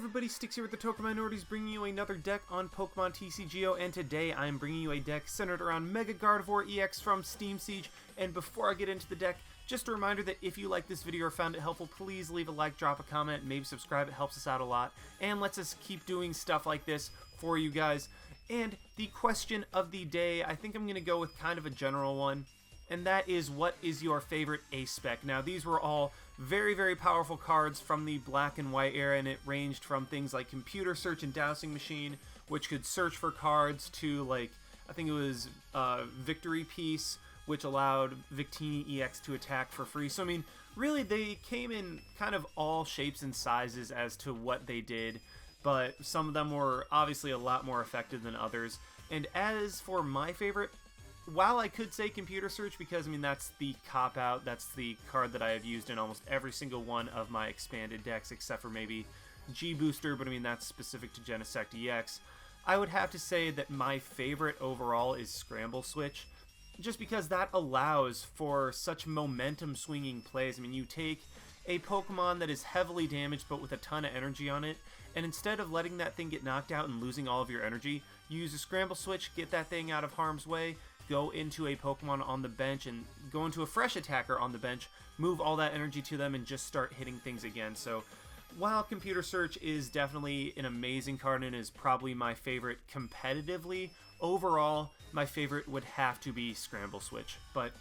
everybody, Sticks here with the Token Minorities, bringing you another deck on Pokemon TCGO, and today I am bringing you a deck centered around Mega Gardevoir EX from Steam Siege. And before I get into the deck, just a reminder that if you like this video or found it helpful, please leave a like, drop a comment, maybe subscribe. It helps us out a lot and lets us keep doing stuff like this for you guys. And the question of the day, I think I'm going to go with kind of a general one, and that is, what is your favorite ace spec? Now, these were all very, very powerful cards from the black and white era, and it ranged from things like Computer Search and Dowsing Machine, which could search for cards, to, like, I think it was Victory Piece, which allowed Victini EX to attack for free. So, I mean, really, they came in kind of all shapes and sizes as to what they did, but some of them were obviously a lot more effective than others. And as for my favorite, while I could say Computer Search, because, I mean, that's the cop-out, that's the card that I have used in almost every single one of my expanded decks, except for maybe G-Booster, but I mean, that's specific to Genesect EX, I would have to say that my favorite overall is Scramble Switch, just because that allows for such momentum-swinging plays. I mean, you take a Pokemon that is heavily damaged but with a ton of energy on it, and instead of letting that thing get knocked out and losing all of your energy, you use a Scramble Switch, get that thing out of harm's way, go into a Pokemon on the bench and go into a fresh attacker on the bench, move all that energy to them, and just start hitting things again. So while Computer Search is definitely an amazing card and is probably my favorite competitively, overall, my favorite would have to be Scramble Switch. But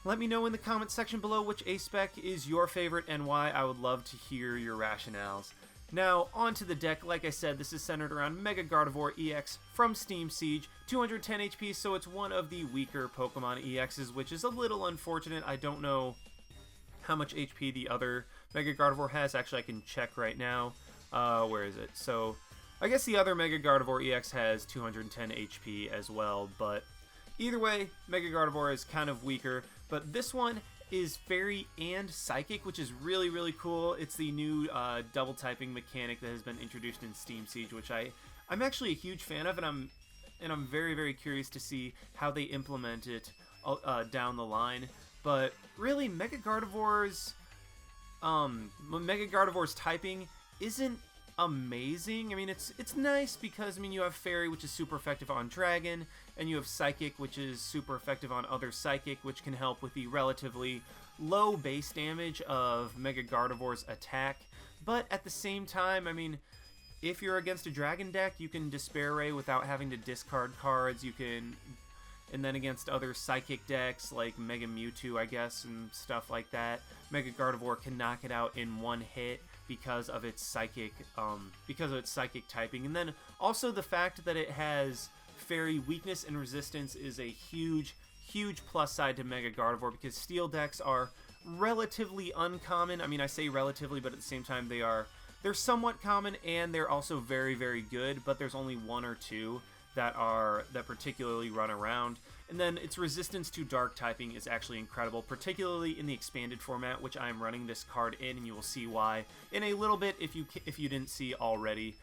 let me know in the comments section below which ace spec is your favorite and why. I would love to hear your rationales. Now, onto the deck. Like I said, this is centered around Mega Gardevoir EX from Steam Siege, 210 HP, so it's one of the weaker Pokemon EXs, which is a little unfortunate. I don't know how much HP the other Mega Gardevoir has. Actually, I can check right now. Where is it? So, I guess the other Mega Gardevoir EX has 210 HP as well, but either way, Mega Gardevoir is kind of weaker, but this one is Fairy and Psychic, which is really, really cool. It's the new double typing mechanic that has been introduced in Steam Siege, which I'm actually a huge fan of, and I'm very, very curious to see how they implement it down the line. But really, Mega Gardevoir's typing isn't amazing. I mean, it's nice because, I mean, you have Fairy, which is super effective on Dragon, and you have Psychic, which is super effective on other Psychic, which can help with the relatively low base damage of Mega Gardevoir's attack. But at the same time, I mean, if you're against a Dragon deck, you can Despair Ray without having to discard cards. You can, and then against other Psychic decks like Mega Mewtwo, I guess, and stuff like that, Mega Gardevoir can knock it out in one hit because of its psychic typing. And then also the fact that it has Fairy weakness and resistance is a huge plus side to Mega Gardevoir, because steel decks are relatively uncommon. I mean, I say relatively, but at the same time they're somewhat common, and they're also very, very good, but there's only one or two that particularly run around. And then its resistance to dark typing is actually incredible, particularly in the expanded format, which I'm running this card in, and you will see why in a little bit if you didn't see already.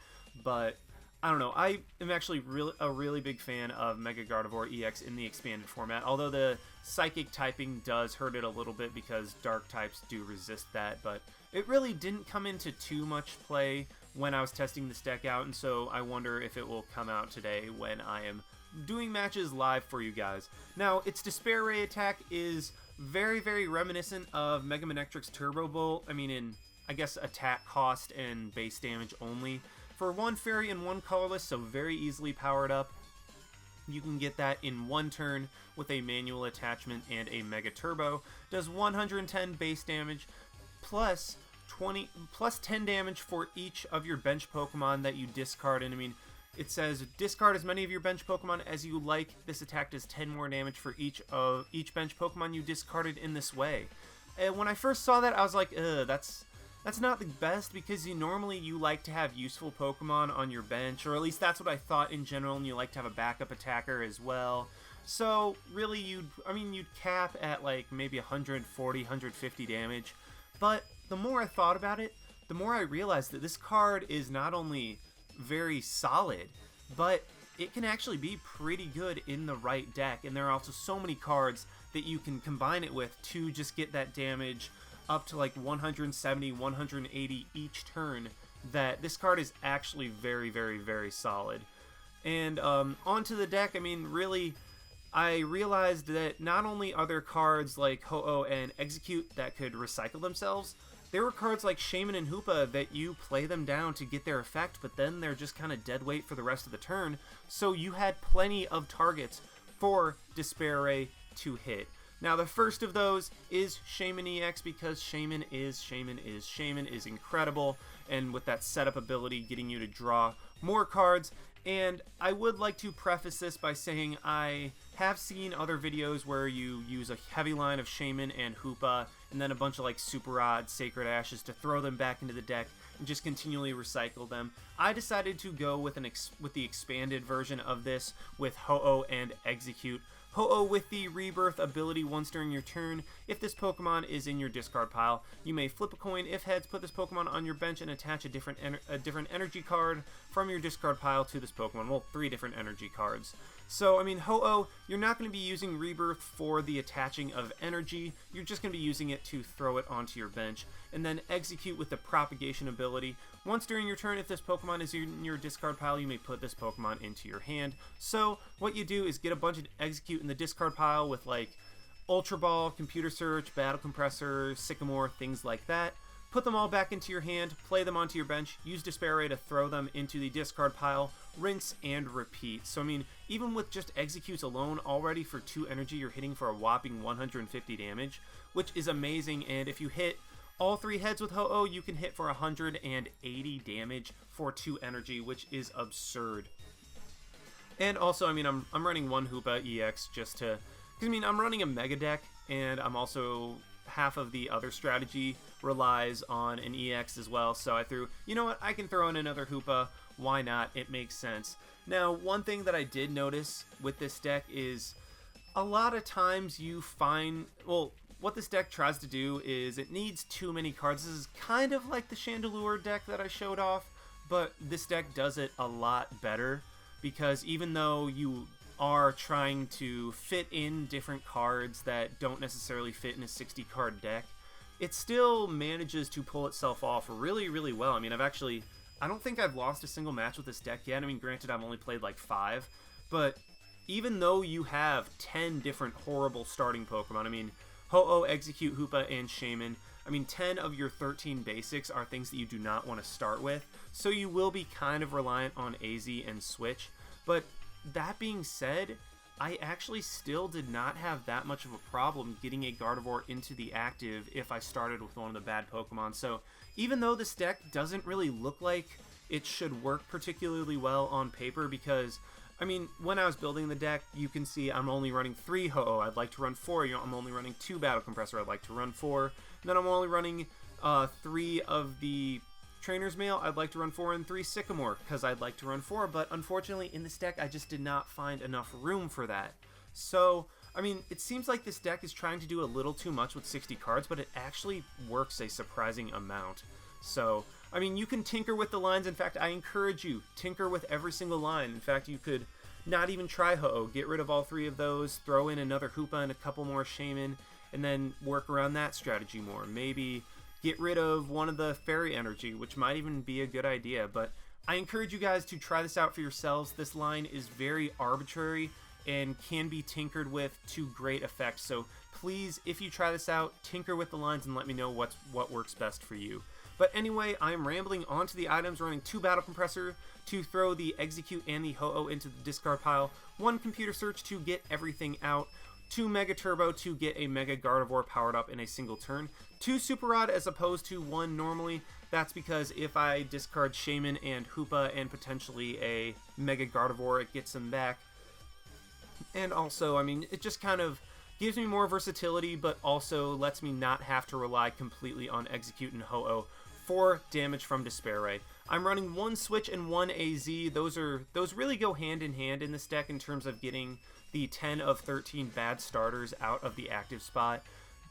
But I don't know, I am actually a really big fan of Mega Gardevoir EX in the expanded format, although the psychic typing does hurt it a little bit because dark types do resist that, but it really didn't come into too much play when I was testing this deck out, and so I wonder if it will come out today when I am doing matches live for you guys. Now, its Despair Ray attack is very, very reminiscent of Mega Manectric's Turbo Bolt. I mean, in, I guess, attack cost and base damage only. For one Fairy and one Colorless, so very easily powered up. You can get that in one turn with a manual attachment and a Mega Turbo. Does 110 base damage plus 10 damage for each of your bench Pokemon that you discard. And I mean, it says discard as many of your bench Pokemon as you like. This attack does 10 more damage for each bench Pokemon you discarded in this way. And when I first saw that, I was like, that's not the best, because you like to have useful Pokemon on your bench, or at least that's what I thought in general, and you like to have a backup attacker as well. So really, you'd cap at like maybe 140, 150 damage. But the more I thought about it, the more I realized that this card is not only very solid, but it can actually be pretty good in the right deck. And there are also so many cards that you can combine it with to just get that damage up to like 170, 180 each turn that this card is actually very, very, very solid. And onto the deck, I mean, really, I realized that not only are there cards like Ho-Oh and Exeggcute that could recycle themselves, there were cards like Shaymin and Hoopa that you play them down to get their effect, but then they're just kind of dead weight for the rest of the turn, so you had plenty of targets for Despair Ray to hit. Now, the first of those is Shaymin EX, because Shaymin is incredible, and with that setup ability getting you to draw more cards. And I would like to preface this by saying I have seen other videos where you use a heavy line of Shaymin and Hoopa, and then a bunch of like Super Rod, Sacred Ashes to throw them back into the deck and just continually recycle them. I decided to go with the expanded version of this with Ho-Oh and Exeggcute. Ho-Oh with the Rebirth ability once during your turn. If this Pokemon is in your discard pile, you may flip a coin. If heads, put this Pokemon on your bench and attach a different energy card from your discard pile to this Pokemon. Well, 3 different energy cards. So, I mean, Ho-Oh, you're not going to be using Rebirth for the attaching of energy. You're just going to be using it to throw it onto your bench. And then Exeggcute with the Propagation ability. Once during your turn, if this Pokemon is in your discard pile, you may put this Pokemon into your hand. So, what you do is get a bunch of Exeggcute in the discard pile with, like, Ultra Ball, Computer Search, Battle Compressor, Sycamore, things like that. Put them all back into your hand, play them onto your bench, use Despair Ray to throw them into the discard pile, rinse and repeat. So, I mean, even with just Exeggcutes alone, already for 2 energy, you're hitting for a whopping 150 damage, which is amazing. And if you hit all 3 heads with Ho-Oh, you can hit for 180 damage for 2 energy, which is absurd. And also, I mean, I'm running 1 Hoopa EX just to... because, I mean, I'm running a Mega deck, and I'm also... half of the other strategy relies on an EX as well, so I threw, you know what, I can throw in another Hoopa, why not, it makes sense. Now, one thing that I did notice with this deck is a lot of times you find, well, what this deck tries to do is it needs too many cards. This is kind of like the Chandelure deck that I showed off, but this deck does it a lot better, because even though you are trying to fit in different cards that don't necessarily fit in a 60 card deck, it still manages to pull itself off really, really well. I mean, I don't think I've lost a single match with this deck yet. I mean, granted, I've only played like 5, but even though you have 10 different horrible starting Pokemon, I mean, Ho-Oh, Exeggcute, Hoopa, and Shaymin, I mean, 10 of your 13 basics are things that you do not want to start with, so you will be kind of reliant on AZ and Switch. But that being said, I actually still did not have that much of a problem getting a Gardevoir into the active if I started with one of the bad Pokemon. So even though this deck doesn't really look like it should work particularly well on paper, because, I mean, when I was building the deck, you can see I'm only running 3 Ho-Oh. I'd like to run 4. I'm only running 2 Battle Compressor. I'd like to run 4. And then I'm only running 3 of the Trainer's Mail. I'd like to run 4 and 3 Sycamore, because I'd like to run 4, but unfortunately in this deck I just did not find enough room for that. So, I mean, it seems like this deck is trying to do a little too much with 60 cards, but it actually works a surprising amount. So, I mean, you can tinker with the lines. In fact, I encourage you, tinker with every single line. In fact, you could not even try Ho-Oh, get rid of all 3 of those, throw in another Hoopa and a couple more Shaymin, and then work around that strategy more. Maybe get rid of one of the Fairy Energy, which might even be a good idea. But I encourage you guys to try this out for yourselves. This line is very arbitrary and can be tinkered with to great effect. So please, if you try this out, tinker with the lines and let me know what works best for you. But anyway, I'm rambling onto the items, running 2 Battle Compressor to throw the Exeggcute and the Ho-Oh into the discard pile, 1 Computer Search to get everything out, 2 Mega Turbo to get a Mega Gardevoir powered up in a single turn, 2 Super Rod as opposed to 1 normally. That's because if I discard Shaymin and Hoopa and potentially a Mega Gardevoir, it gets them back. And also, I mean, it just kind of gives me more versatility, but also lets me not have to rely completely on Exeggcute and Ho-Oh for damage from Despair Ray. I'm running 1 Switch and 1 AZ. Those really go hand in hand in this deck in terms of getting the 10 of 13 bad starters out of the active spot.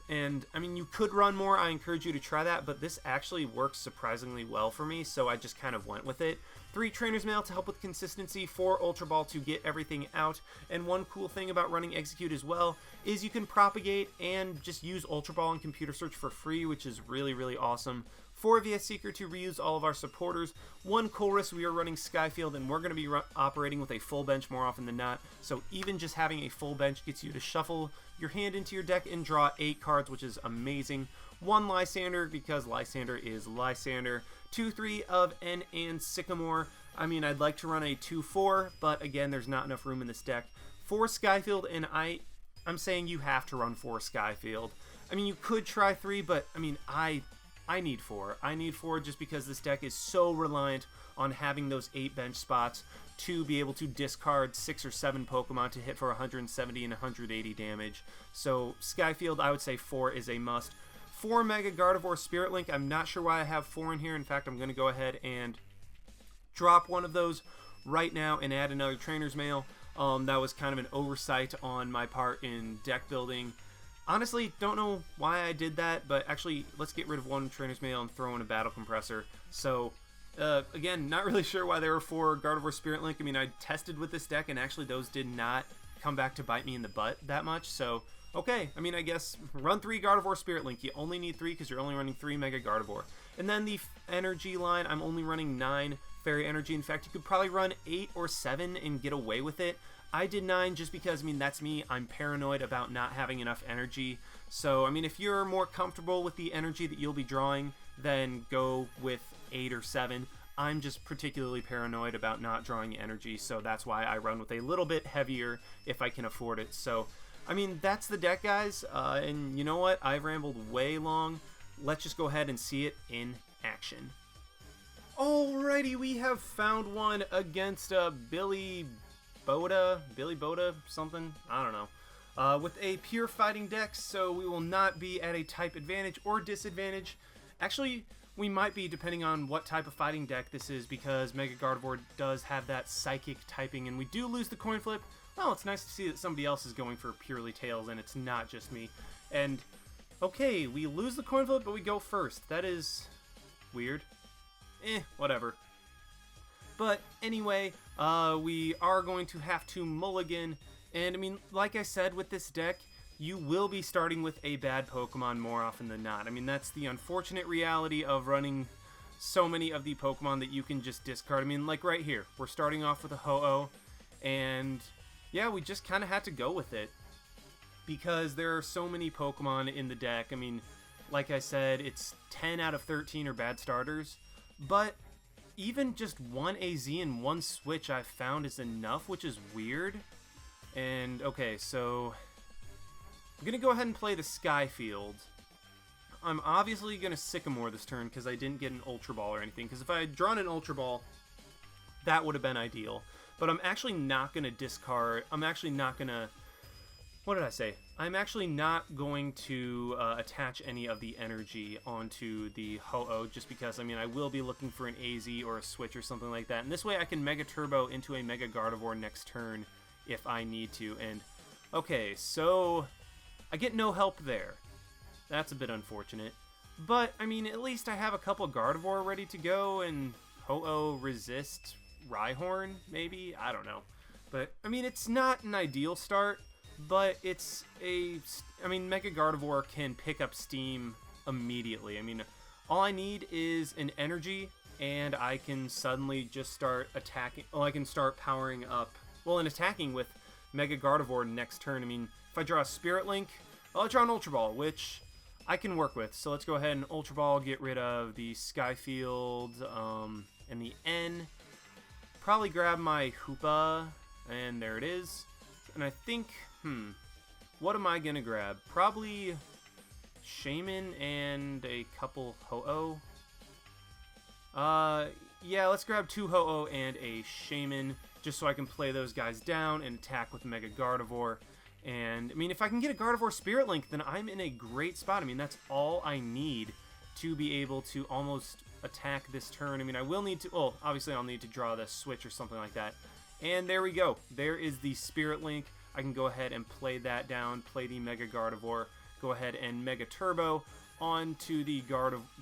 And, I mean, you could run more. I encourage you to try that, but this actually works surprisingly well for me, so I just kind of went with it. 3 Trainer's Mail to help with consistency, 4 Ultra Ball to get everything out, and one cool thing about running Exeggcute as well is you can propagate and just use Ultra Ball and Computer Search for free, which is really, really awesome. 4 VS Seeker to reuse all of our supporters, 1 Chorus, we are running Skyfield, and we're going to be operating with a full bench more often than not, so even just having a full bench gets you to shuffle your hand into your deck and draw 8 cards, which is amazing. 1 Lysander, because Lysander is Lysander. 2-3 of N and Sycamore. I mean, I'd like to run a 2-4, but again, there's not enough room in this deck. 4 Skyfield, and I'm saying you have to run 4 Skyfield. I mean, you could try 3, but I mean, I need 4. I need 4 just because this deck is so reliant on having those 8 bench spots to be able to discard 6 or 7 Pokemon to hit for 170 and 180 damage. So Skyfield, I would say 4 is a must. 4 Mega Gardevoir Spirit Link. I'm not sure why I have 4 in here. In fact, I'm going to go ahead and drop one of those right now and add another Trainer's Mail. That was kind of an oversight on my part in deck building. Honestly, don't know why I did that, but actually, let's get rid of 1 Trainer's Mail and throw in a Battle Compressor. So, again, not really sure why there were 4 Gardevoir Spirit Link. I mean, I tested with this deck, and actually those did not come back to bite me in the butt that much, so okay. I mean, I guess run 3 Gardevoir Spirit Link. You only need 3 because you're only running 3 Mega Gardevoir. And then the energy line, I'm only running 9 Fairy Energy. In fact, you could probably run 8 or 7 and get away with it. I did 9 just because, I mean, that's me. I'm paranoid about not having enough energy. So, I mean, if you're more comfortable with the energy that you'll be drawing, then go with 8 or 7. I'm just particularly paranoid about not drawing energy, so that's why I run with a little bit heavier if I can afford it. So, I mean, that's the deck, guys. And you know what? I've rambled way long. Let's just go ahead and see it in action. Alrighty, we have found one against Billy Boda, something, I don't know, with a pure fighting deck, so we will not be at a type advantage or disadvantage. Actually, we might be depending on what type of fighting deck this is, because Mega Gardevoir does have that psychic typing, and we do lose the coin flip. Well, it's nice to see that somebody else is going for purely tails, and it's not just me. And, okay, we lose the coin flip, but we go first. That is weird. Whatever. But anyway, we are going to have to mulligan, and I mean, like I said, with this deck, you will be starting with a bad Pokemon more often than not. I mean, that's the unfortunate reality of running so many of the Pokemon that you can just discard. I mean, like right here, we're starting off with a Ho-Oh, and yeah, we just kind of had to go with it, because there are so many Pokemon in the deck. I mean, like I said, it's 10 out of 13 are bad starters, but even just 1 AZ and 1 switch I've found is enough, which is weird. And, okay, so I'm going to go ahead and play the Skyfield. I'm obviously going to Sycamore this turn because I didn't get an Ultra Ball or anything, because if I had drawn an Ultra Ball, that would have been ideal. But I'm actually not going to discard, I'm actually not going to, what did I say? I'm actually not going to attach any of the energy onto the Ho-Oh, just because, I mean, I will be looking for an AZ or a switch or something like that. And this way I can Mega Turbo into a Mega Gardevoir next turn if I need to. And, okay, so I get no help there. That's a bit unfortunate. But, I mean, at least I have a couple Gardevoir ready to go, and Ho-Oh resist Rhyhorn, maybe? I don't know. But, I mean, it's not an ideal start, but it's a, I mean, Mega Gardevoir can pick up steam immediately. I mean, all I need is an energy, and I can suddenly just start attacking, well, I can start powering up, well, and attacking with Mega Gardevoir next turn. I mean, if I draw a Spirit Link, I'll draw an Ultra Ball, which I can work with. So let's go ahead and Ultra Ball, get rid of the Skyfield, and the N. Probably grab my Hoopa, and there it is. And I think, what am I gonna grab? Probably Shaymin and a couple Ho-Oh. Yeah, let's grab 2 Ho-Oh and a Shaymin, just so I can play those guys down and attack with Mega Gardevoir. And, I mean, if I can get a Gardevoir Spirit Link, then I'm in a great spot. I mean, that's all I need to be able to almost attack this turn. I mean, I will need to, well, obviously I'll need to draw the switch or something like that. And there we go. There is the Spirit Link. I can go ahead and play that down, play the Mega Gardevoir, go ahead and Mega Turbo onto the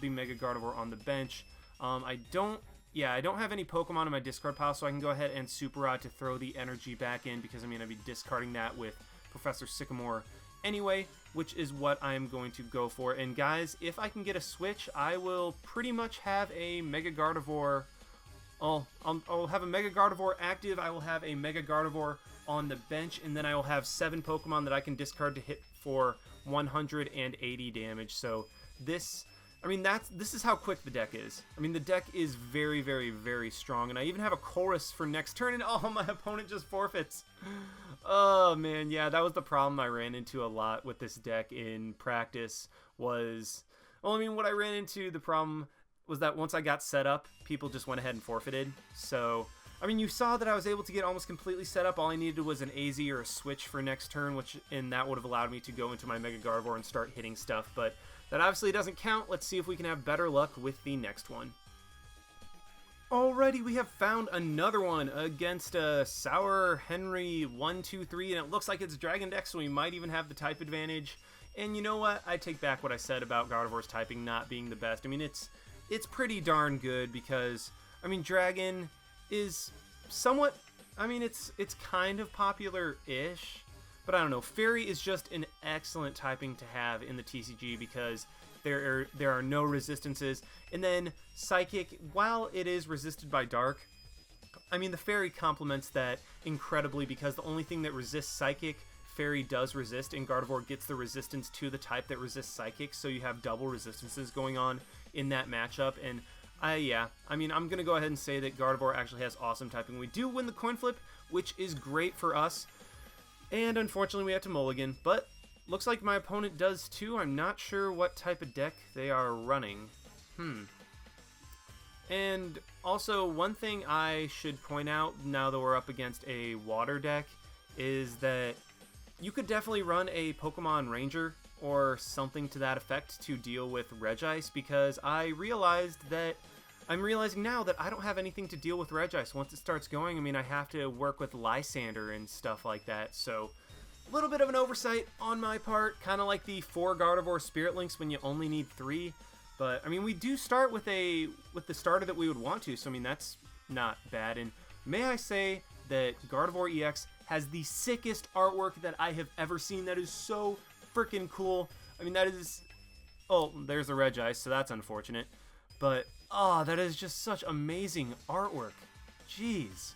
Mega Gardevoir on the bench. I don't have any Pokemon in my discard pile, so I can go ahead and Super Rod to throw the energy back in, because, I mean, I'd be discarding that with Professor Sycamore anyway, which is what I'm going to go for. And guys, if I can get a switch, I will pretty much have a Mega Gardevoir. I'll have a Mega Gardevoir active, I will have a Mega Gardevoir on the bench, and then I will have 7 Pokemon that I can discard to hit for 180 damage. So this is how quick the deck is. I mean, the deck is very, very, very strong, and I even have a chorus for next turn, and oh, my opponent just forfeits. Oh, man, yeah, that was the problem I ran into a lot with this deck in practice was... Well, I mean, what I ran into, the problem was that once I got set up, people just went ahead and forfeited. So, I mean, you saw that I was able to get almost completely set up. All I needed was an AZ or a switch for next turn, and that would have allowed me to go into my Mega Gardevoir and start hitting stuff, but that obviously doesn't count. Let's see if we can have better luck with the next one. Alrighty, we have found another one against Sour Henry 123, and it looks like it's Dragon Deck, so we might even have the type advantage. And you know what? I take back what I said about Gardevoir's typing not being the best. I mean, it's pretty darn good because, I mean, Dragon is somewhat, I mean, it's kind of popular-ish, but I don't know. Fairy is just an excellent typing to have in the TCG because there are no resistances. And then Psychic, while it is resisted by Dark, I mean, the Fairy complements that incredibly because the only thing that resists Psychic, Fairy does resist, and Gardevoir gets the resistance to the type that resists Psychic, so you have double resistances going on in that matchup. And yeah, I mean, I'm going to go ahead and say that Gardevoir actually has awesome typing. We do win the coin flip, which is great for us, and unfortunately we have to mulligan, but looks like my opponent does too. I'm not sure what type of deck they are running. And also, one thing I should point out now that we're up against a water deck is that you could definitely run a Pokemon Ranger or something to that effect to deal with Regice, because I'm realizing now that I don't have anything to deal with Regice once it starts going. I mean, I have to work with Lysander and stuff like that, so a little bit of an oversight on my part, kind of like the 4 Gardevoir Spirit Links when you only need 3. But, I mean, we do start with the starter that we would want to, so, I mean, that's not bad. And may I say that Gardevoir EX has the sickest artwork that I have ever seen. That is so freaking cool. I mean, that is... Oh, there's the Regice, so that's unfortunate. But, oh, that is just such amazing artwork. Jeez.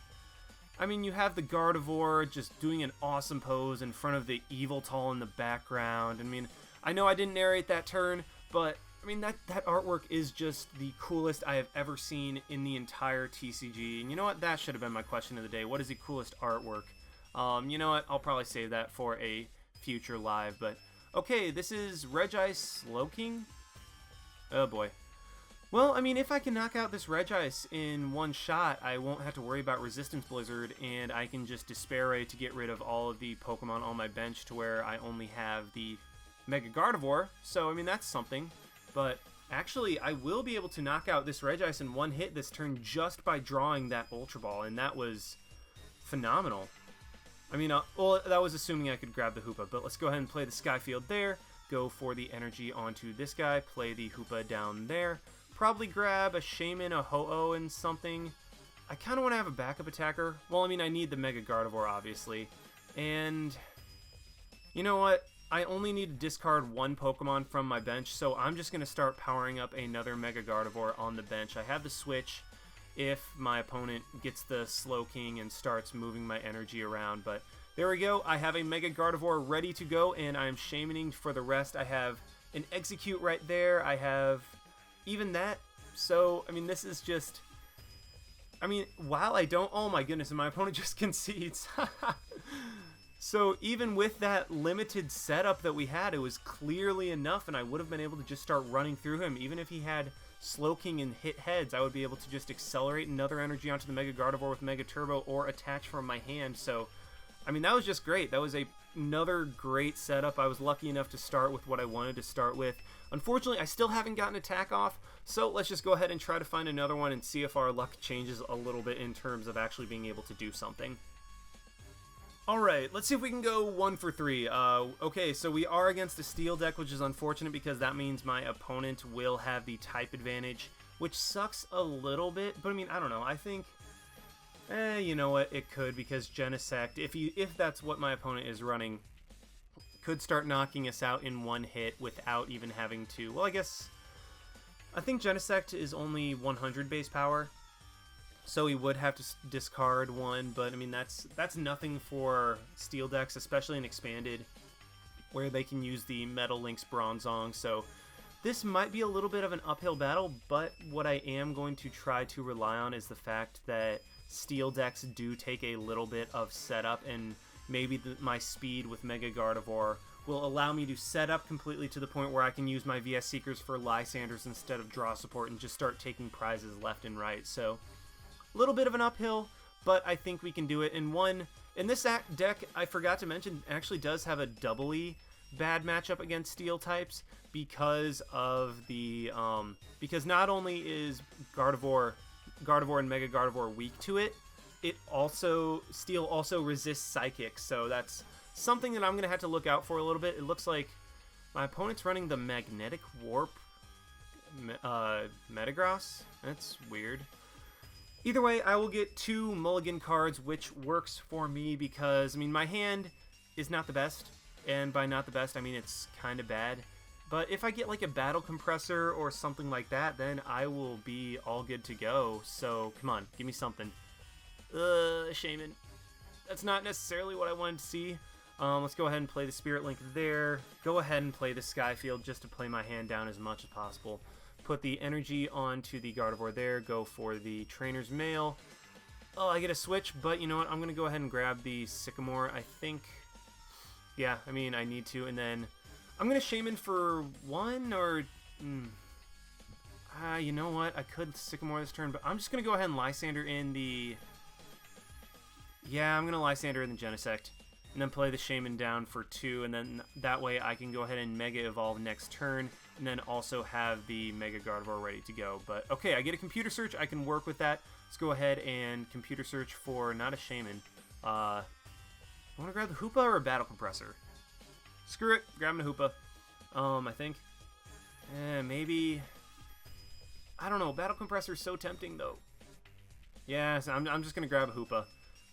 I mean, you have the Gardevoir just doing an awesome pose in front of the Eviltal in the background. I mean, I know I didn't narrate that turn, but... I mean, that artwork is just the coolest I have ever seen in the entire TCG. And you know what? That should have been my question of the day. What is the coolest artwork? You know what? I'll probably save that for a future live. But, okay, this is Regice Slowking. Oh, boy. Well, I mean, if I can knock out this Regice in one shot, I won't have to worry about Resistance Blizzard, and I can just Despair Ray to get rid of all of the Pokemon on my bench to where I only have the Mega Gardevoir. So, I mean, that's something. But actually, I will be able to knock out this Regice in one hit this turn just by drawing that Ultra Ball, and that was phenomenal. I mean, well, that was assuming I could grab the Hoopa, but let's go ahead and play the Skyfield there, go for the energy onto this guy, play the Hoopa down there, probably grab a Shaymin, a Ho-Oh, and something. I kind of want to have a backup attacker. Well, I mean, I need the Mega Gardevoir, obviously, and you know what? I only need to discard one Pokemon from my bench, so I'm just going to start powering up another Mega Gardevoir on the bench. I have the switch if my opponent gets the Slowking and starts moving my energy around, but there we go. I have a Mega Gardevoir ready to go, and I am Shaymining for the rest. I have an Exeggcute right there. I have even that. So, I mean, this is just... I mean, while I don't... Oh my goodness, and my opponent just concedes. So even with that limited setup that we had, it was clearly enough, and I would have been able to just start running through him. Even if he had Slowking and hit heads, I would be able to just accelerate another energy onto the Mega Gardevoir with Mega Turbo or attach from my hand. So, I mean, that was just great. That was another great setup. I was lucky enough to start with what I wanted to start with. Unfortunately, I still haven't gotten attack off, so let's just go ahead and try to find another one and see if our luck changes a little bit in terms of actually being able to do something. Alright, let's see if we can go 1 for 3. Okay, so we are against a Steel deck, which is unfortunate because that means my opponent will have the type advantage, which sucks a little bit, but I mean, I don't know, I think, you know what, it could, because Genesect, if that's what my opponent is running, could start knocking us out in one hit without even having to... Well, I think Genesect is only 100 base power, so he would have to discard one, but I mean, that's nothing for Steel decks, especially in Expanded, where they can use the Metal Link's Bronzong, so this might be a little bit of an uphill battle, but what I am going to try to rely on is the fact that Steel decks do take a little bit of setup, and maybe my speed with Mega Gardevoir will allow me to set up completely to the point where I can use my VS Seekers for Lysanders instead of draw support and just start taking prizes left and right. So, a little bit of an uphill, but I think we can do it. And this deck, I forgot to mention, actually does have a doubly bad matchup against Steel types because of the, because not only is Gardevoir and Mega Gardevoir weak to it, Steel also resists Psychic, so that's something that I'm going to have to look out for a little bit. It looks like my opponent's running the Magnetic Warp Metagross. That's weird. Either way, I will get 2 mulligan cards, which works for me because, I mean, my hand is not the best, and by not the best, I mean it's kind of bad. But if I get like a Battle Compressor or something like that, then I will be all good to go. So, come on, give me something. Shaymin. That's not necessarily what I wanted to see. Let's go ahead and play the Spirit Link there. Go ahead and play the Skyfield just to play my hand down as much as possible. Put the energy onto the Gardevoir there. Go for the Trainer's Mail. Oh, I get a switch, but you know what? I'm going to go ahead and grab the Sycamore. I think, yeah, I mean, I need to. And then I'm going to Shaymin for 1 or... you know what? I could Sycamore this turn, but I'm just going to go ahead and Lysander in the... Yeah, I'm going to Lysander in the Genesect. And then play the Shaymin down for 2, and then that way I can go ahead and Mega Evolve next turn, and then also have the Mega Gardevoir ready to go. But, okay, I get a Computer Search. I can work with that. Let's go ahead and Computer Search for, not a Shaymin. I want to grab the Hoopa or a Battle Compressor? Screw it. Grabbing a Hoopa. I think. Maybe... I don't know. Battle Compressor is so tempting, though. Yeah, so I'm just going to grab a Hoopa.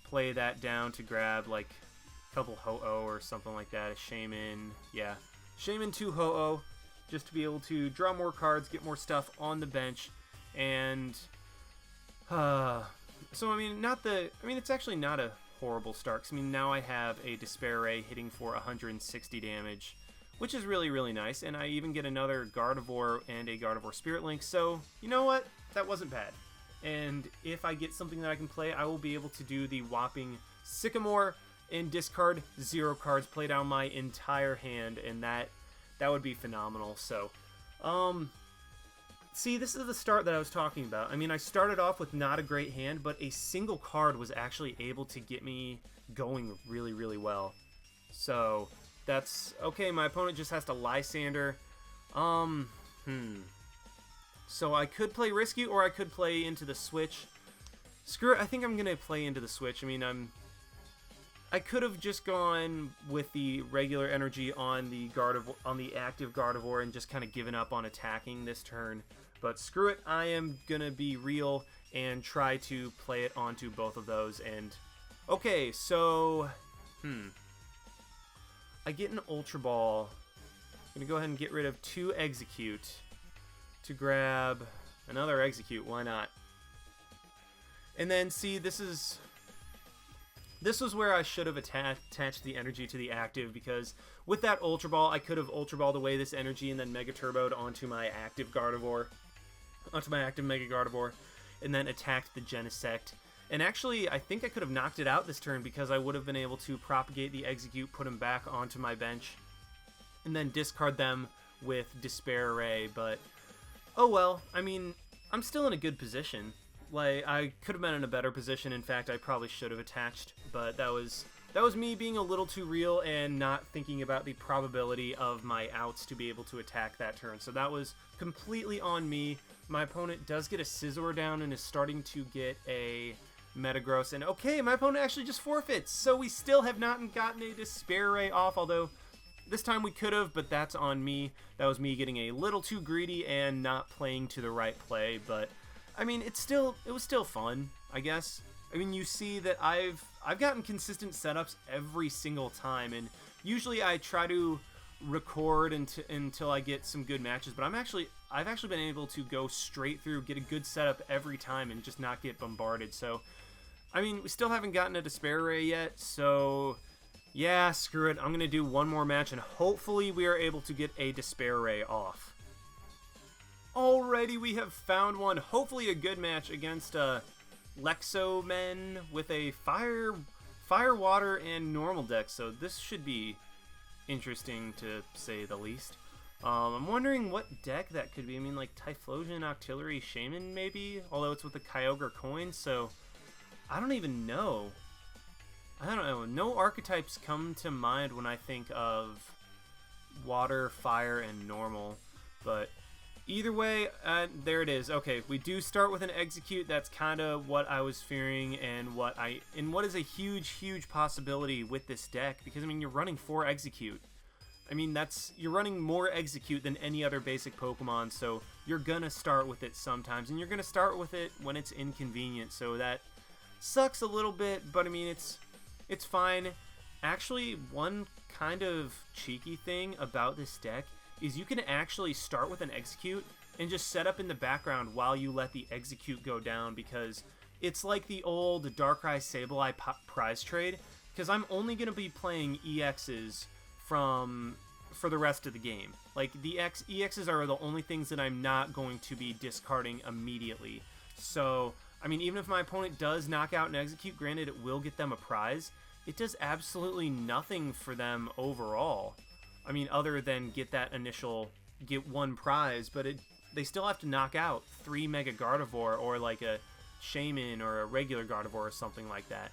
Play that down to grab, like... couple Ho-Oh or something like that. A Shaymin, yeah. Shaymin 2 Ho-Oh, just to be able to draw more cards, get more stuff on the bench, and so I mean, it's actually not a horrible start. 'Cause, I mean, now I have a Despair Ray hitting for 160 damage, which is really, really nice, and I even get another Gardevoir and a Gardevoir Spirit Link, so you know what? That wasn't bad. And if I get something that I can play, I will be able to do the whopping Sycamore and discard 0 cards, play down my entire hand, and that would be phenomenal. So, see, this is the start that I was talking about. I mean, I started off with not a great hand, but a single card was actually able to get me going really, really well. So, that's... Okay, my opponent just has to Lysander. So I could play Risky, or I could play into the Switch. Screw it, I think I'm going to play into the Switch. I mean, I could have just gone with the regular energy on the active Gardevoir and just kind of given up on attacking this turn. But screw it, I am gonna be real and try to play it onto both of those. And okay, so I get an Ultra Ball. I'm gonna go ahead and get rid of 2 Exeggcute to grab another Exeggcute. Why not? And then see, this was where I should have attached the energy to the active, because with that Ultra Ball, I could have Ultra Balled away this energy and then Mega Turboed onto my active Gardevoir, onto my active Mega Gardevoir, and then attacked the Genesect. And actually, I think I could have knocked it out this turn because I would have been able to propagate the Exeggcute, put them back onto my bench, and then discard them with Despair Ray. But, oh well, I mean, I'm still in a good position. Like, I could have been in a better position. In fact, I probably should have attached, but that was me being a little too real and not thinking about the probability of my outs to be able to attack that turn. So that was completely on me. My opponent does get a Scizor down and is starting to get a Metagross. And okay, my opponent actually just forfeits. So we still have not gotten a Despair Ray off, although this time we could have, but that's on me. That was me getting a little too greedy and not playing to the right play, but... I mean, it was still fun, I guess. I mean, you see that I've gotten consistent setups every single time, and Usually I try to record until I get some good matches, but I've actually been able to go straight through, get a good setup every time, and just not get bombarded. So, I mean, we still haven't gotten a Despair Ray yet, so yeah, screw it. I'm going to do one more match, and hopefully we are able to get a Despair Ray off. Alrighty, we have found one. Hopefully a good match against Lexomen with a Fire, Water, and Normal deck, so this should be interesting to say the least. I'm wondering what deck that could be. I mean, like Typhlosion, Octillery, Shaymin, maybe? Although it's with the Kyogre coin, so I don't even know. I don't know. No archetypes come to mind when I think of Water, Fire, and Normal. But either way, there it is. Okay, we do start with an Exeggcute. That's kind of what I was fearing, and what is a huge possibility with this deck, because I mean, you're running 4 Exeggcute. I mean, you're running more Exeggcute than any other basic Pokemon, so you're gonna start with it sometimes, and you're gonna start with it when it's inconvenient. So that sucks a little bit, but I mean, it's fine. Actually, one kind of cheeky thing about this deck is you can actually start with an Exeggcute and just set up in the background while you let the Exeggcute go down, because it's like the old Darkrai Sableye prize trade, because I'm only going to be playing EXs for the rest of the game. Like, the EXs are the only things that I'm not going to be discarding immediately. So, I mean, even if my opponent does knock out an Exeggcute, granted it will get them a prize, it does absolutely nothing for them overall. I mean, other than get one prize, but they still have to knock out 3 Mega Gardevoir, or like a Shaymin or a regular Gardevoir or something like that.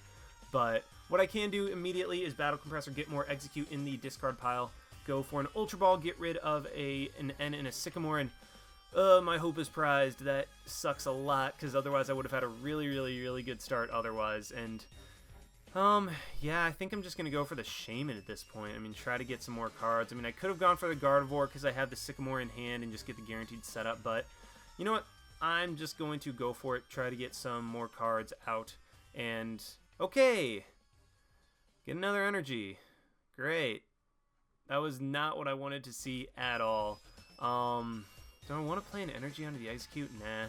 But what I can do immediately is Battle Compressor, get more Exeggcute in the discard pile, go for an Ultra Ball, get rid of an N and a Sycamore, and my hope is prized. That sucks a lot, because otherwise I would have had a really good start otherwise. And yeah, I think I'm just going to go for the Shaymin at this point. I mean, try to get some more cards. I mean, I could have gone for the Gardevoir because I have the Sycamore in hand and just get the guaranteed setup, but you know what? I'm just going to go for it, try to get some more cards out, and okay! Get another energy. Great. That was not what I wanted to see at all. Do I want to play an energy onto the Exeggcute? Nah.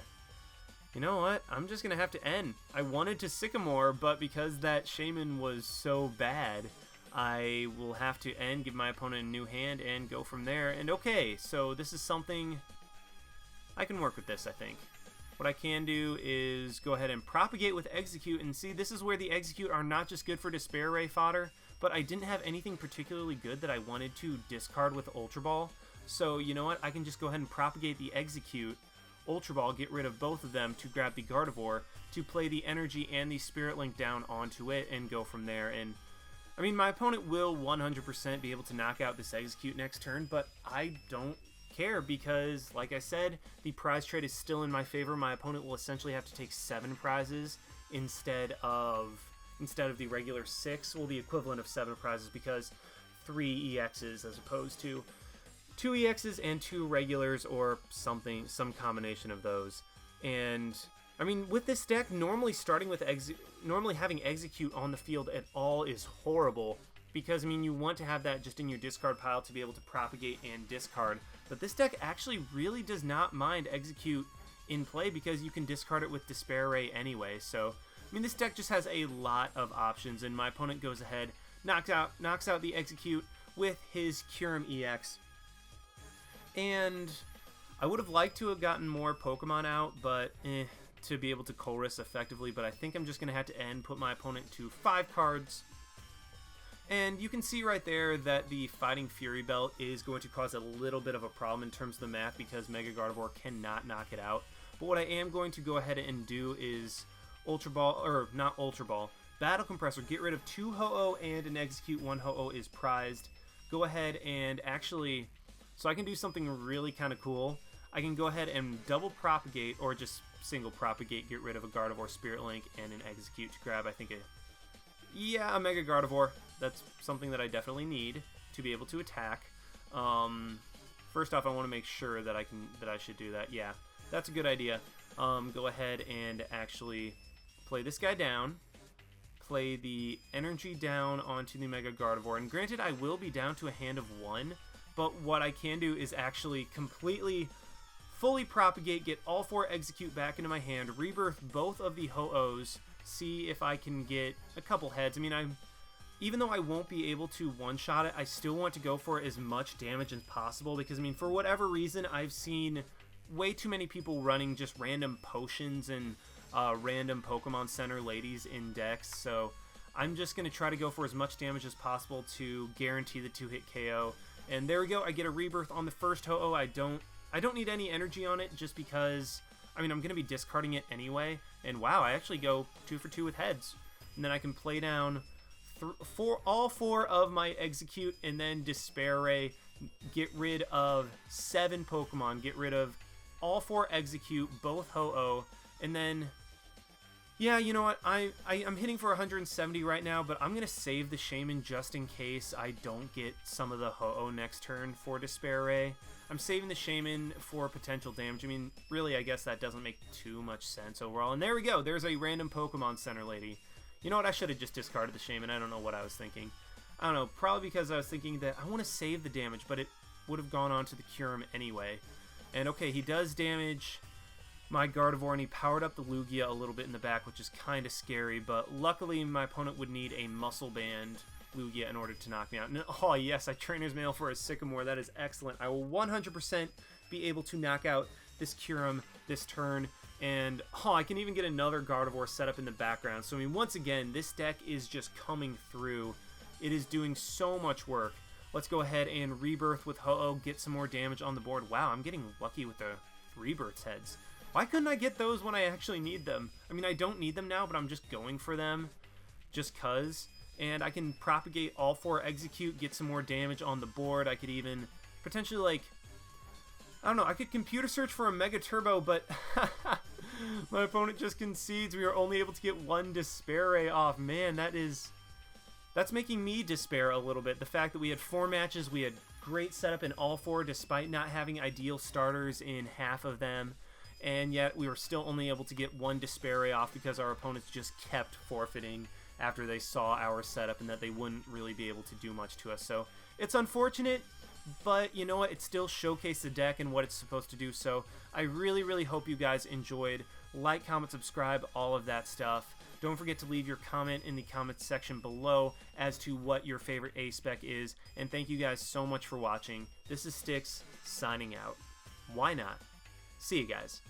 You know what? I'm just going to have to end. I wanted to Sycamore, but because that Shaymin was so bad, I will have to end, give my opponent a new hand, and go from there. And okay, so this is something... I can work with this, I think. What I can do is go ahead and propagate with Exeggcute, and see, this is where the Exeggcute are not just good for Despair Ray fodder, but I didn't have anything particularly good that I wanted to discard with Ultra Ball. So, you know what? I can just go ahead and propagate the Exeggcute, Ultra Ball, get rid of both of them to grab the Gardevoir, to play the energy and the Spirit Link down onto it, and go from there. And I mean, my opponent will 100% be able to knock out this Exeggcute next turn, but I don't care, because like I said, the prize trade is still in my favor. My opponent will essentially have to take 7 prizes instead of the regular 6, well, the equivalent of 7 prizes, because 3 EXs as opposed to 2 EXs and 2 regulars, or something, some combination of those. And I mean, with this deck, normally having Exeggcute on the field at all is horrible, because I mean, you want to have that just in your discard pile to be able to propagate and discard. But this deck actually really does not mind Exeggcute in play, because you can discard it with Despair Ray anyway. So I mean, this deck just has a lot of options, and my opponent goes ahead, knocks out the Exeggcute with his Kyurem EX. And I would have liked to have gotten more Pokemon out, but to be able to Colress effectively, but I think I'm just going to have to put my opponent to 5 cards. And you can see right there that the Fighting Fury Belt is going to cause a little bit of a problem in terms of the math, because Mega Gardevoir cannot knock it out. But what I am going to go ahead and do is Ultra Ball, or not Ultra Ball, Battle Compressor, get rid of 2 Ho-Oh and an Exeggcute. 1 Ho-Oh is prized. Go ahead and actually... So I can do something really kind of cool. I can go ahead and double propagate, or just single propagate, get rid of a Gardevoir Spirit Link and an Exeggcute to grab, I think, a Mega Gardevoir. That's something that I definitely need to be able to attack. First off, I want to make sure that I should do that. Yeah, that's a good idea. Go ahead and actually play this guy down, play the energy down onto the Mega Gardevoir. And granted, I will be down to a hand of 1, but what I can do is actually completely, fully propagate, get all 4 Exeggcute back into my hand, rebirth both of the Ho-Ohs, see if I can get a couple heads. I mean, even though I won't be able to one-shot it, I still want to go for as much damage as possible because, I mean, for whatever reason, I've seen way too many people running just random potions and random Pokemon Center ladies in decks, so I'm just going to try to go for as much damage as possible to guarantee the 2-hit KO. And there we go, I get a rebirth on the first Ho-Oh. I don't need any energy on it just because, I mean, I'm going to be discarding it anyway. And wow, I actually go 2 for 2 with heads. And then I can play down all 4 of my Exeggcute and then Despair Ray, get rid of 7 Pokemon, get rid of all 4 Exeggcute, both Ho-Oh, and then, yeah, you know what, I'm hitting for 170 right now, but I'm going to save the Shaymin just in case I don't get some of the Ho-Oh next turn for Despair Ray. I'm saving the Shaymin for potential damage. I mean, really, I guess that doesn't make too much sense overall. And there we go, there's a random Pokemon Center lady. You know what, I should have just discarded the Shaymin. I don't know what I was thinking. I don't know, probably because I was thinking that I want to save the damage, but it would have gone on to the Kyurem anyway. And okay, he does damage my Gardevoir, and he powered up the Lugia a little bit in the back, which is kind of scary, but luckily my opponent would need a Muscle Band Lugia in order to knock me out. And, oh yes, I Trainer's Mail for a Sycamore. That is excellent. I will 100% be able to knock out this Kyurem this turn. And, oh, I can even get another Gardevoir set up in the background. So, I mean, once again, this deck is just coming through. It is doing so much work. Let's go ahead and rebirth with Ho-Oh, get some more damage on the board. Wow, I'm getting lucky with the rebirth heads. Why couldn't I get those when I actually need them? I mean, I don't need them now, but I'm just going for them just cuz. And I can propagate all 4 Exeggcute, get some more damage on the board. I could even potentially, like, I don't know, I could computer search for a Mega Turbo, but my opponent just concedes. We are only able to get 1 Despair Ray off. Man, that's making me despair a little bit. The fact that we had 4 matches, we had great setup in all 4 despite not having ideal starters in half of them, and yet we were still only able to get 1 Despair Ray off because our opponents just kept forfeiting after they saw our setup and that they wouldn't really be able to do much to us. So it's unfortunate, but you know what? It still showcased the deck and what it's supposed to do. So I really, really hope you guys enjoyed. Like, comment, subscribe, all of that stuff. Don't forget to leave your comment in the comments section below as to what your favorite A-Spec is. And thank you guys so much for watching. This is Styx, signing out. Why not? See you guys.